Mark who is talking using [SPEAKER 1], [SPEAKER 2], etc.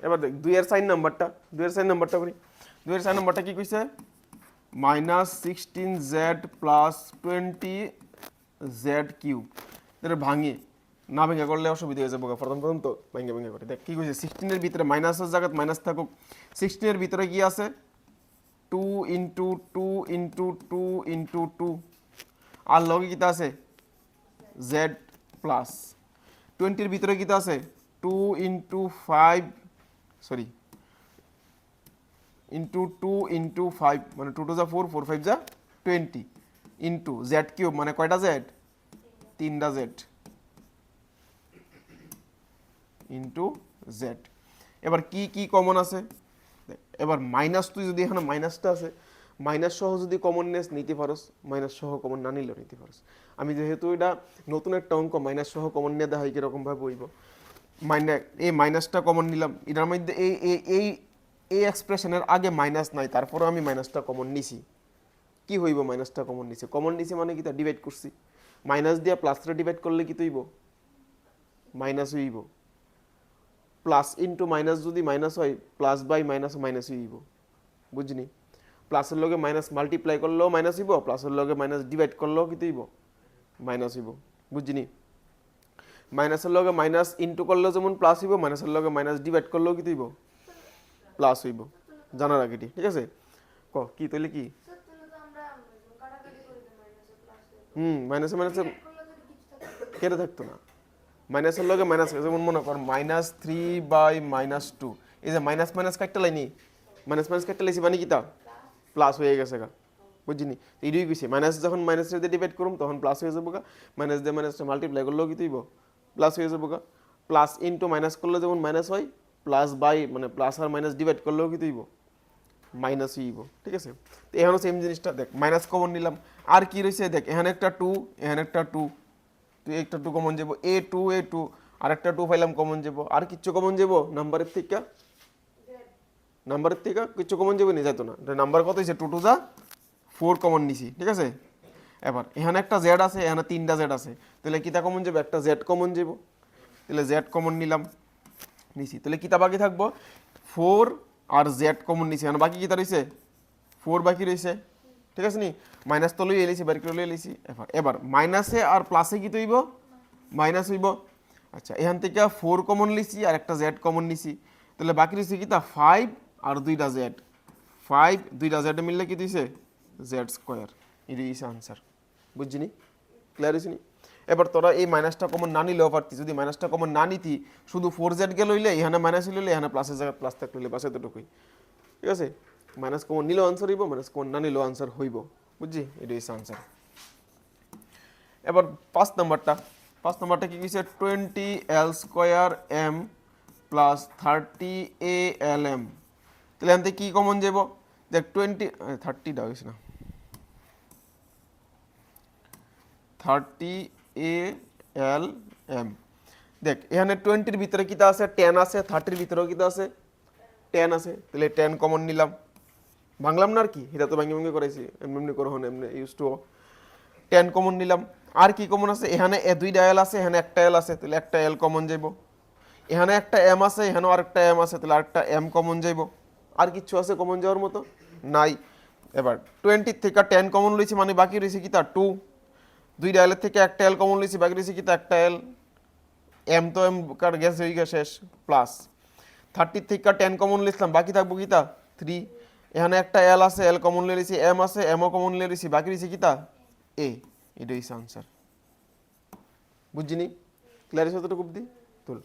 [SPEAKER 1] এবার দেখ 2 এর সাইন নাম্বারটা, 2 এর সাইন নাম্বারটা করি। 2 এর সাইন নাম্বারটা কি কইছে? -16z plus 20z cube. এটা ভাঙি না ভেঙে করলে অসুবিধা হয়ে যাবে। প্রথম তো ভেঙে ভেঙে করে দেখ কি কইছে 16 এর ভিতরে মাইনাসের জায়গায় মাইনাস থাকুক। 16 এর ভিতরে কি আছে 2 ইন্টু 2 ইন্টু 2 ইন্টু 2 আর লগে কিতা আছে z প্লাস 20 এর ভিতরে কিতা আছে 2 ইন্টু 5 সরি ইন্টু 2 ইন্টু 5 মানে 2 টু যা 4 4 5 যা 20 ইন্টু জেড কিউব মানে কয়টা জেড 3টা জেড ইন্টু জেড। এবার কি কি কমন আছে এবার মাইনাস তুই যদি এখানে মাইনাসটা আছে মাইনাস সহ যদি কমন নেস নিতে পারস মাইনাস সহ কমন না নিলেও নিতে পারস। আমি যেহেতু এটা নতুন একটা অঙ্ক মাইনাস সহ কমন নিয়ে দেখাই কীরকমভাবে বইব এই মাইনাসটা কমন নিলাম এটার মধ্যে এই এক্সপ্রেশনের আগে মাইনাস নাই তারপরে আমি মাইনাসটা কমন নিছি কি হইব মাইনাসটা কমন নিছি মানে কি তা ডিভাইড করছি মাইনাস দিয়ে প্লাসটা ডিভাইড করলে কি তৈব মাইনাস হইব প্লাস ইন্টু মাইনাস যদি মাইনাস হয় প্লাস বাই মাইনাস মাইনাস হইব বুঝনি প্লাসের লগে মাইনাস মাল্টিপ্লাই করলেও মাইনাস হইব প্লাসের লগে মাইনাস ডিভাইড করলেও কি হইব মাইনাস হইব বুঝনি মাইনাসের লগে মাইনাস ইন্টু করলেও যেমন প্লাস হইব মাইনাসের লগে মাইনাস ডিভাইড করলেও কি হইব প্লাস হইব জানার আগে ঠিক আছে ক কি তাহলে কি মাইনাসে মাইনাসে কেটে থাকতো না মাইনাসের লগে মাইনাস যেমন মনে কর -3/-2 এই যে মাইনাস মাইনাস কাটতে লাইনি মাইনাস মাইনাস কাটতে লাইছি মানে কি তা প্লাস হয়ে গেছে গা বুঝিনি এইটাই কইছে মাইনাস যখন মাইনাসের দিয়ে ডিভাইড করুম তখন প্লাস হয়ে যাবো গা মাইনাস দিয়ে মাইনাসটা মাল্টিপ্লাই করলেও কি হইব প্লাস হয়ে যাবো গা প্লাস ইন্টু মাইনাস করলে যেমন মাইনাস হয় প্লাস বাই মানে প্লাস আর মাইনাস ডিভাইড করলেও কি হইব মাইনাস হইব ঠিক আছে। তো এখানেও সেম জিনিসটা দেখ মাইনাস কমন নিলাম আর কি রয়েছে দেখ এখানে একটা 2 এখানে একটা 2 তুই একটা 2 কমন যাব a2 আর একটা 2 পাইলাম কমন যাব আর কিছু কমন যাব নাম্বারের থেকে কিছু কমন যাব নি যেত না নাম্বার কত হইছে 2 টু যা 4 কমন নিছি ঠিক আছে। এবার এখানে একটা z আছে এখানে 3টা z আছে তাহলে কিটা কমন যাব একটা z কমন যাব তাহলে z কমন নিলাম নিছি তাহলে কিটা বাকি থাকবো 4 আর z কমন নিছি এখানে বাকি কিটা রইছে 4 বাকি রইছে ঠিক আছে নি মাইনাস তো লই এলিছি বাকি লই এলিছি এবার মাইনাসে আর প্লাসে কি হইব মাইনাস হইব আচ্ছা এখান থেকে 4 কমন লিছি আর একটা z কমন নিছি তাহলে বাকি রইছে কিটা 5 আর 2টা z 5 2টা z মিললে কি দিছে z স্কয়ার এটাই ইজ आंसर বুঝছিনি ক্লিয়ার হইছে নি। এবার তোরা এই মাইনাসটা কমন না নিলেও পারতি যদি মাইনাসটা কমন না নিতি শুধু 4z কে লইলে এখানে মাইনাস লইলে এখানে প্লাসের জায়গায় প্লাস থাকলে লইলে বাস এতটুকুই ঠিক আছে মাইনাস কমন নিলেও आंसर হইব মাইনাস কমন না নিলেও आंसर হইব বুঝছি এটাই ইজ आंसर। এবার 5 নাম্বারটা কি কইছে 20l² m প্লাস 30alm তাহলে এখান থেকে কি কমন যাব দেখ 30 দাও হইছে না 30alm দেখ এখানে 20 এর ভিতরে কিটা আছে 10 আছে 30 এর ভিতরেও কিটা আছে 10 আছে তাহলে 10 কমন নিলাম ভাঙলাম না আর কি এটা তো ভাঙি ভাঙি করাইছি এমনি করো হন এমনি ইউজ টু 10 কমন নিলাম আর কি কমন আছে এখানে এ দুইটা l আছে এখানে একটা l আছে তাহলে একটা l কমন যাইব এখানে একটা m আছে এখানে আরেকটা m আছে তাহলে আরেকটা m কমন যাইব আর কিছু আছে কমন যাওয়ার মতো নাই। এবার 20 থেকে 10 কমন লইছি মানে বাকি রইছে কি তা 2 দুইটা l এর থেকে একটা l কমন লইছি বাকি রইছে কি তা একটা l m তো m কার গেছে হই গেছে শেষ প্লাস 30 থেকে 10 কমন লইছিলাম বাকি থাকবো কি তা 3 এখানে একটা l আছে l কমন লইছি m আছে m ও কমন লইছি বাকি রইছে কি তা a এটাই आंसर বুঝছিনি ক্লিয়ার হইছে তো খুব দি তোল।